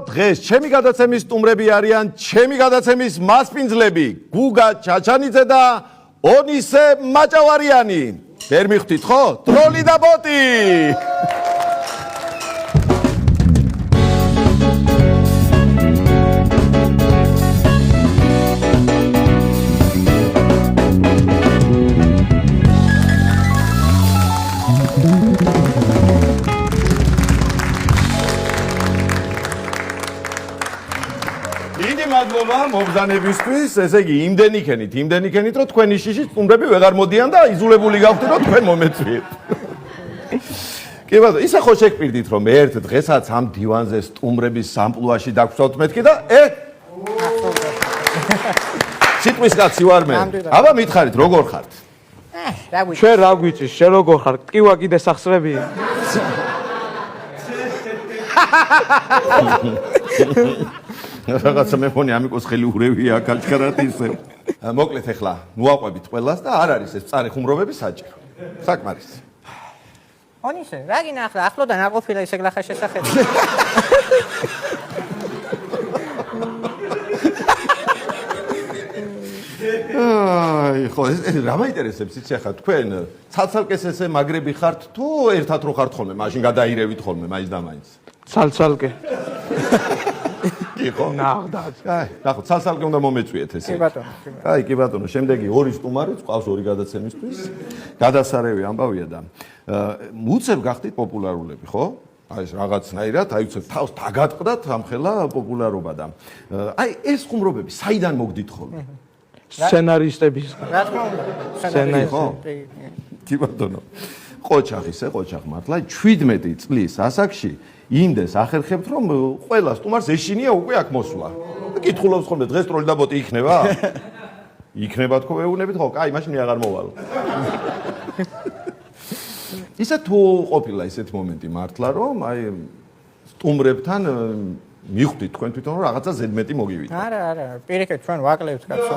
დღეს ჩემი გადაცემის სტუმრები არიან ჩემი გადაცემის მასპინძლები გუგა ჩაჩანიძე და ონისე მაჭავარიანი. ვერ მიხვდით ხო? ტროლი და ბოტი. მადლობა მობრძანებისთვის, ესე იგი, იმდენი ქენით, რომ თქვენი შიში სტუმრები ვეღარ მოდიან და იზოლებული გავხდით, რომ თქვენ მომეწვიეთ. კი ბატონო, ისე ხო შეგპირდით, რომ მე ერთ დღესაც ამ დივანზე სტუმრების სამპლუაში დაგხვდით მეთქი და სიტყვის კაცი ვარ მე. აბა მითხარით, როგორ ხართ? ჩვენ რა გვიწის, შენ როგორ ხარ? ტკივა კიდე სახსრები? რაღაცა მე მგონი ამიკოს ხელი ურევია კალჩკარად ისე. მოკლედ ახლა ნუაყვებით ყველას და არ არის ეს წარე ხუმრობები საჭირო. საკმარისი. ონისე, რა გინახლა, ახლოდან არ ყოფილა ისე გლახა შესახედი. ხო, ეს რა მაინტერესებს იცი ახლა თქვენ ცალცალკეს ესე მაგრები ხართ თუ ერთად რო ხართ ხოლმე, მაშინ გადაირევით ხოლმე მაინც და მაინც. ცალცალკე. იყო? ნახდაც. აი, ნახო, ცალცალკე უნდა მომეწვიეთ ესე. კი ბატონო. აი, კი ბატონო, შემდეგი ორი სტუმარიც ყავს ორი გადაცემისთვის. გადასარევი ამბავია და უცებ გახდით პოპულარულები, ხო? აი ეს რაღაცნაირად, აი უცებ თავს დაგატყდათ ამხელა პოპულარობა და აი ეს ხუმრობები საიდან მოგდით ხოლმე? სცენარისტების. რა თქმა უნდა. სცენარისტები. კი ბატონო. ყოჩახის მართლა 17 წლის ასაკში იმდეს ახერხებთ რომ ყველა სტუმარს ეშინია უკვე აქ მოსვლა. კითხულობს ხოლმე დღეს ტროლი და ბოტი იქნება? იქნება თქო ვეუბნებით ხო? კაი, მაშინ მე აღარ მოვალ. ისე თუ ყოფილა ისეთ მომენტი მართლა რომ აი სტუმრებთან მიხვდით თქვენ თვითონ რომ რაღაცა ზედმეტი მოგივიდა. არა, პირიქით ჩვენ ვაკლევთ კაცო.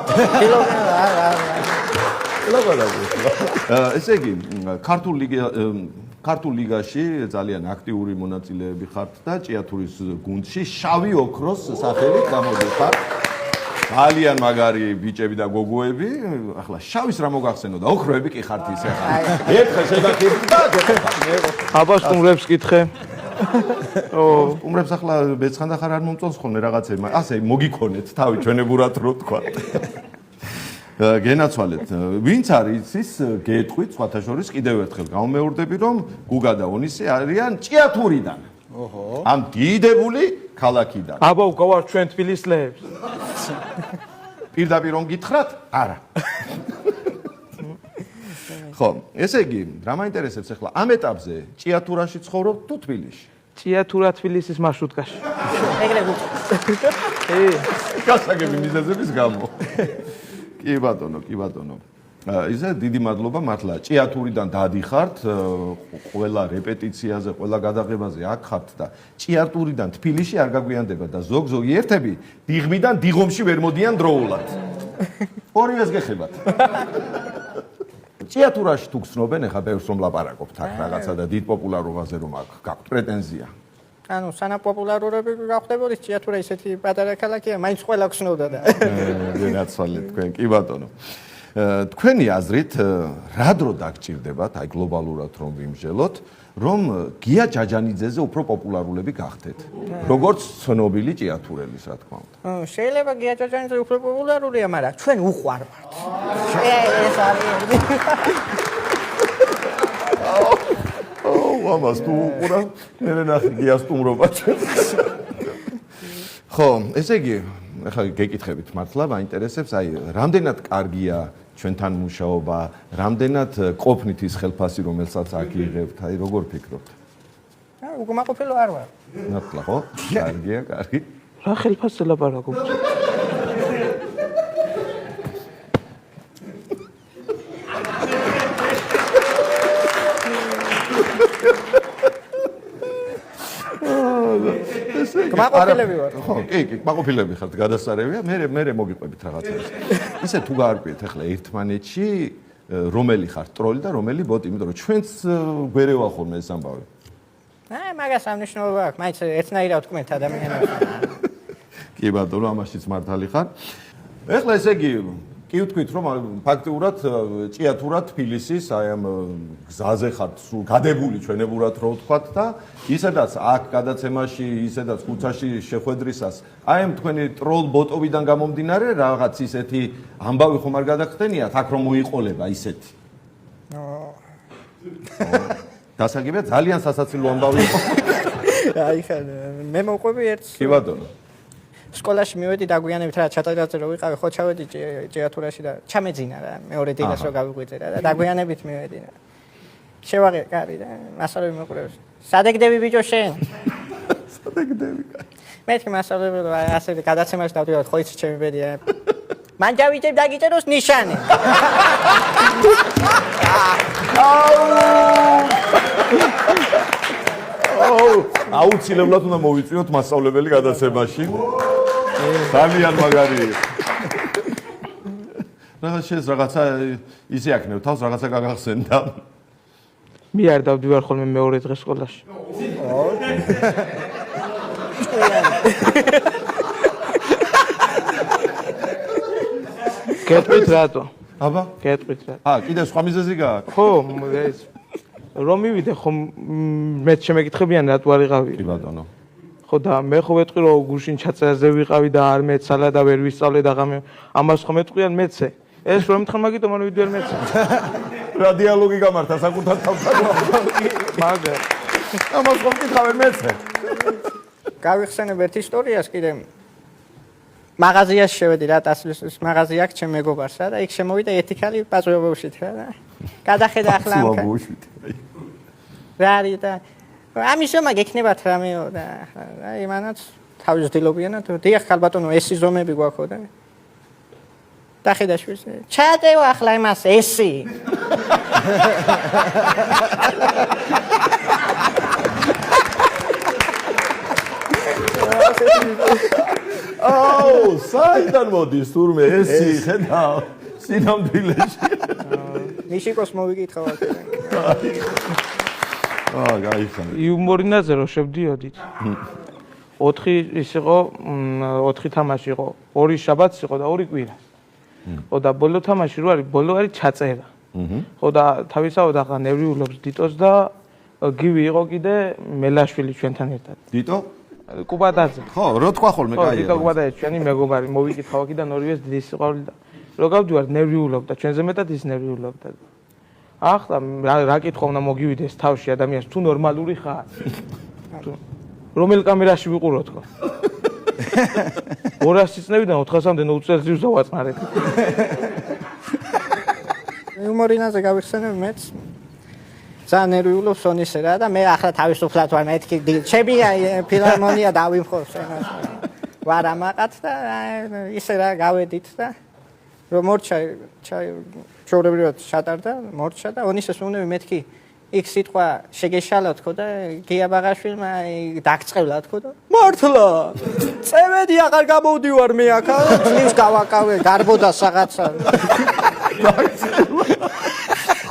ესე იგი, ქართულ ლიგაში ძალიან აქტიური მონაწილეები ხართ და ჭიათურის გუნდში შავი ოქროს სახელით გამოდიხართ. ძალიან მაგარი ბიჭები და გოგოები. ახლა შავის რა მოგახსენო და ოქროები კი ხართ ისე ახლა. ერთხელ შეგაქირთ და აბა სტუმრებს კითხე. სტუმრებს ახლა მეცხანდახარ არ მომწონს ხოლმე რაღაცები. ასე მოგიქონეთ თავი ჩვენებურად რო თქვა. გენაცვალეთ. ვინც არის ის გეტყვით სხვათა შორის კიდევ ერთხელ გამომეორდები რომ გუგა და ონისე არიან ჭიათურიდან. ოჰო. ამ დიდებული ქალაქიდან. აბა უკავარ ჩვენ თბილისლებს. პირდაპირ რომ გითხრათ? არა. ხო, ესე იგი, რა მაინტერესებს ახლა ამ ეტაპზე ჭიათურაში ცხოვრობ თუ თბილისში? ჭიათურა თბილისის მარშრუტკაში. ეგრე გუგა. გასაგები მიზეზების გამო. კი ბატონო. ისე დიდი მადლობა მართლა. ჭიათურიდან დადიხართ, ყველა რეპეტიციაზე, ყველა გადაღებაზე აქ ხართ და ჭიათურიდან თბილისში არ გაგვიანდება და ზოგი ერთები დიღმიდან დიღომში ვერ მოდიან დროულად. ორივეს გეხებათ. ჭიათურაში თუ გცნობენ, ახლა ბევრს რომ ლაპარაკობთ აქ რაღაცა და დიდ პოპულარობაზე რომ აქ გაქვთ პრეტენზია. ანუ სანაპოპულარურები გავხდებოდით, ჭიათურა ისეთი პატარა ქალაქია, მაინც ყველა გსნობდა და. გენაცვალეთ თქვენ, კი ბატონო. თქვენი აზრით, რა დრო დაგჭირდებათ, აი გლობალურად რომ ვიმსჯელოთ, რომ გია ჯაჯანიძეზე უფრო პოპულარულები გახდეთ, როგორც ცნობილი ჭიათურელის, რა თქმა უნდა. შეიძლება გია ჯაჯანიძე უფრო პოპულარულია, მაგრამ ჩვენ უყვარვართ. ეს არის. ამას თუ უყურა, მე ნახე გია სტუმრობა ჩვენს. ხო, ესე იგი, ახლა გეკითხებით მართლა, მაინტერესებს, აი, რამდენად კარგია ჩვენთან მუშაობა, რამდენად ყოფნით ის ხელფასი, რომელსაც აქ იღებთ, აი, როგორ ფიქრობთ? უკმაყოფილო არ ვარ. მართლა ხო? კარგია, კარგი. რა ხელფასზე ლაპარაკობთ? კმაყოფილები ვარ. ხო, კი, კმაყოფილები ხართ, გადასარევია. მე მოგიყვებით რაღაცას. ისე თუ გაარკვიეთ ახლა ერთმანეთში რომელი ხართ ტროლი და რომელი ბოტი, იმიტომ რომ ჩვენც გვერევა ხოლმე ეს ამბავი. მაგას ამნიშნულობა აქვს, მაინც ერთნაირად ვთქვით ადამიანებს. კი ბატონო, ამაშიც მართალი ხარ. ეხლა ესე იგი კი ვთქვით რომ ფაქტიურად ჭიათურად თბილისის აი ამ გზაზე ხართ სულ გადებული ჩვენებურად რო ვთქვათ და ისედაც აქ გადაცემაში, ისედაც ქუჩაში შეხვედრისას აი ამ თქვენი ტროლ ბოტოვიდან გამომდინარე რაღაც ისეთი ამბავი ხომ არ გადაგხდენიათ აქ რომ მოიყოლება ისეთი. დასაგებია ძალიან სასაცილო ამბავი იყო. აი ხან მე მოყვები ერთს. კი ბატონო. სკოლაში მივედი დაგვიანებით რა ჩატარაზე რო ვიყავი ხო ჩავედი ჭიათურაში და ჩამეძინა რა მეორე დილას რო გავიღვიძე რა და დაგვიანებით მივედი რა შევაღე კარი და მასალები მოყურებს სადაგდები ბიჭო შენ სადაგდები მეთქი მასალები ასე გადაცემაში დავდივარ ხო იცი ჩემი ბედია მან დავიძებ დაგიწეროს ნიშანი აუცილებლად უნდა მოვიწვიოთ მასწავლებელი გადაცემაში. ძალიან მაგარი. რაღაც შეს რაღაცა ისე აქნევ თავს რაღაცა გაგახსენდა. მე არ დავდივარ ხოლმე მეორე დღეს სკოლაში. კეთვით რატო? აბა? კეთვით რა. კიდე სხვა მიზეზი გააქვს? ხო, ეს რომ მივიდე ხომ მე შემეკითხებიან რატო არ იყავი? კი ბატონო. ხო და მე ხო ვეთყვი რომ გუშინ ჩაწერაზე ვიყავი და არ მეცალა და ვერ ვისწავლე და ღამე ამას ხო მეტყვიან მეცე. ეს რომ მითხარ მაგითო მან ვიდვარ მეცე. რა დიალოგი გამართა საკუთარ თავთან. მაგა. ამას ხო მკითხავენ მეცე. გავიხსენებ ერთ ისტორიას კიდე მაღაზიაში შევედი რა ტასლის მაღაზია აქვს ჩემ მეგობარს რა და იქ შემოვიდა ერთი ქალი პაწუებულშით რა. გადახედა ახლა ამ რა არის და ამის რომ გეკნებათ რამეო და აი მანაც თავის დილობიანად დიახ ხალბატონო ესი ზომები გვაქვს და დახედა შვილს ჩატევა ახლა იმას ესი აუ საიდან მოდის თურმე ესი ხედავ სინამდვილეში ნიშიკოს მოვიკითხავ აქ გაიხსენე. იუმორინაზე რო შევდიოდით. 4 ის იყო, 4 თამაში იყო. 2 შაბათს იყო და 2 კვირა. ხო და ბოლო თამაში რო არის, ბოლო არის ჩაწერა. ხო და თავისავად ახლა ნერვიულობს დიტოს და გივი იყო კიდე მელაშვილი ჩვენთან ერთად. დიტო? კუბადაძე. ხო, რო თქვა ხოლმე კაია. ხო, დიტო კუბადაძე ჩვენი მეგობარი, მოვიკითხავ აქედან ორივეს დიდი სიყვარული და რო გავდივარ ნერვიულობდა, ჩვენზე მეტად ის ნერვიულობდა. ახლა რა კითხვა უნდა მოგივიდეს თავში ადამიანს თუ ნორმალური ხარ? რომელ კამერაში ვიყურო თქო? 200 წნევიდან 400-მდე 9 წელს ვზავაწყნარეთ. იუმორინაზე გავიხსენებ მეც ძალიან ნერვიულობს ონისე რა და მე ახლა თავისუფლად ვარ მეთქი ჩემი ფილარმონია დავიმხო შენას. ვარ ამაყად და ისე რა გავედით და რომ მორჩა ჩაურებრივად შატარდა მორჩა და ონისეს უნები მეთქი იქ სიტყვა შეგეშალა თქო და გია ბაღაშვილმა დაგწყევლა თქო და მართლა წევედი აღარ გამოვდივარ მე აქა წლის გავაკავე გარბოდა რაღაცა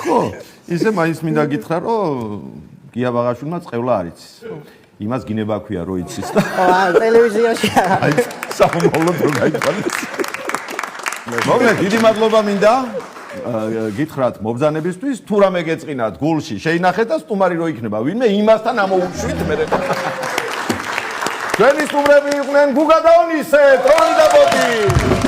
ხო ისე მაინც მინდა გითხრა რომ გია ბაღაშვილმა წევლა არ იცის იმას გინება ქვია რო იცის და ტელევიზიაში აი სამომავლოდ რო გაიყვანეს მოგლე დიდი მადლობა მინდა გითხრათ მობრძანებისთვის თუ რამე გეწყინათ გულში შეინახეთ და სტუმარი რო იქნება ვინმე იმასთან ამოუშვით მე ჩვენი სტუმრები იყვნენ გუგა და ონისე ტრონი და ბოდი